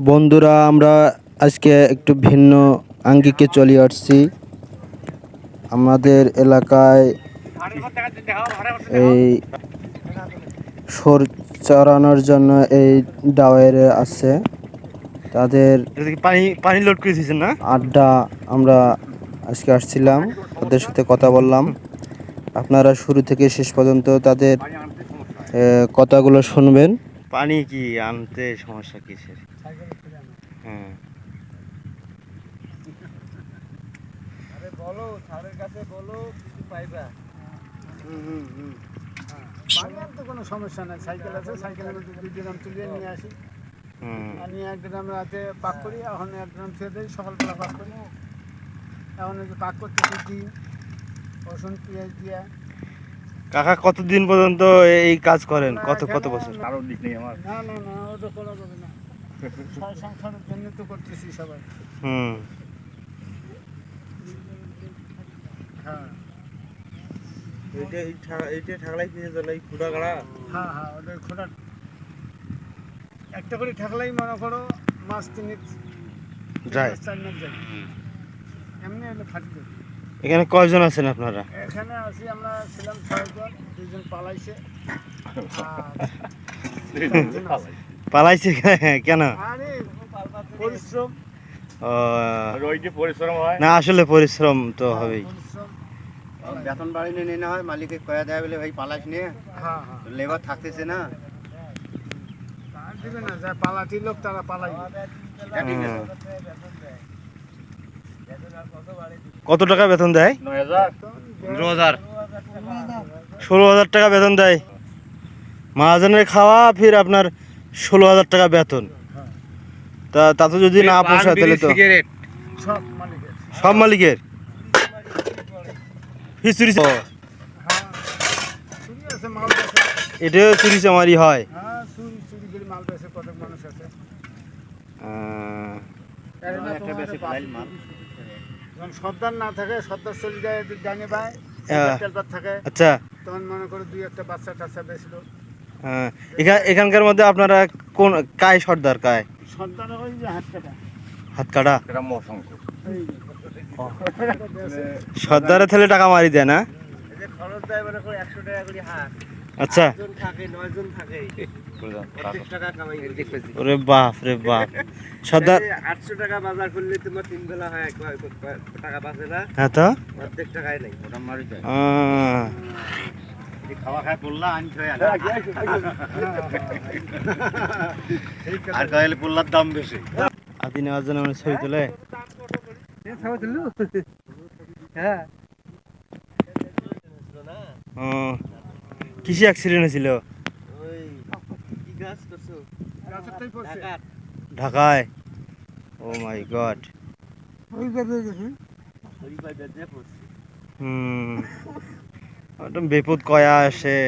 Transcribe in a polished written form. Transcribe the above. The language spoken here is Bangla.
বন্ধুরা, আমরা আজকে একটু ভিন্ন আঙ্গিকে চলে আসছি। আমাদের এলাকায় এই সর চড়ানোর জন্য এই ডাওয়ের আছে, তাদের পানি লোড করে দিয়েছেন না? আড্ডা আমরা আজকে আসছিলাম, তাদের সাথে কথা বললাম। আপনারা শুরু থেকে শেষ পর্যন্ত তাদের কথাগুলো শুনবেন। পানি কি আনতে সমস্যা কিসের? হ্যাঁ, আরে বলো, স্যারের কাছে বলো, কিছু পাইবা। পানি আনতে কোনো সমস্যা নাই, সাইকেল আছে, সাইকেলের মধ্যে 2 গ্রাম তুলিয়ে নিয়ে আসি। আর নিয়ে 1 গ্রাম রাতে পাক করি, এখন 1 গ্রাম ছেড়ে দিই, সকালবেলা পাক করি। এখন এই যে পাক করতেছি ডিম, রসুন, পেঁয়াজ দিয়া। কাকা কতদিন পর্যন্ত এই কাজ করেন? কত বছর? কারোর দিক নেই আমার। না না না, ওটা করা যাবে না। সংসারের জন্য তো করতেছি সবাই। হ্যাঁ এইটা ঠাকলাই কিসের জন্য? এই খুঁড়া গাড়া? হ্যাঁ হ্যাঁ, ওটা খোলা একটা করে ঠাকলাই মনে করো মাছ 3 যায়। 4 মাস যায়। এমনি হলে ফাটি যাবে। এখানে কয়জন আছেন আপনারা? এখানে আছি, আমরা ছিলাম 6 জন, 2 জন পালাইছে। পালাইছে কেন? আরে পরিশ্রম, ও, না আসলে পরিশ্রম তো হবেই। পরিশ্রম। বেতন বাড়ি নিয়ে না হয় মালিককে কয়া দেয় বলে ভাই পালাস নিয়ে, হ্যাঁ হ্যাঁ, লেবার থাকতেছে না। তার দিবে না, যা পালাটি লোক তারা পালাই। কত টাকা বেতন দেয়? 9,000। 16,000 টাকা বেতন দেয়। মহাজনের খাওয়া ফির আপনার 16,000 টাকা বেতন। তাতে যদি না পোষায় তাহলে তো সব মালিকের। সব মালিকের চুরি। হ্যাঁ, চুরি আছে, মাল বেচে। এটাও চুরি চামারি হয়। হ্যাঁ, চুরি চুরি করে মাল বেচে কত মানুষ আছে। একটা বেশি ফাইল মাল। যখন সর্দার না থাকে, সর্দার চলে যায় ডানে বায়, তেলপাত থাকে, আচ্ছা, তখন মনে করো 2-1টা বাচ্চা টাচ্চা বেচলো। এখানকার মধ্যে আপনারা কোন কায় সর্দার? কায় সর্দার ওই যে হাত কাটা, হাত কাটা এই সর্দারে থেলে টাকা মারি দেয় না? যে খরচ দেয় মনে করো 100 টাকা করে হাত। আচ্ছা, 8 জন থাকে, 9 জন থাকে, 31 টাকা কামাই করে। ওরে বাপ রে বাপ। সর্দার 800 টাকা বাজার করলে তোমার 3 বেলা হয়, টাকা বাঁচে না, হ্যাঁ তো অর্ধেক টাকাই নাই। ওটা মারি যায়। আহ, খাওয়া খায় পড়লা আনি ছয় আনা। আর কয়েলে পড়লার দাম বেশি। আদি নেওয়ার জন্য মানে ছবি তোলে। হ্যাঁ, কিসে অ্যাক্সিডেন্ট হয়েছিল? ওই কি গাছ করছো? গাছটাই পড়ছে ঢাকায়? ও মাই গড। ওই গাছে গেছে। ওটা বিপদ কয়া আসে।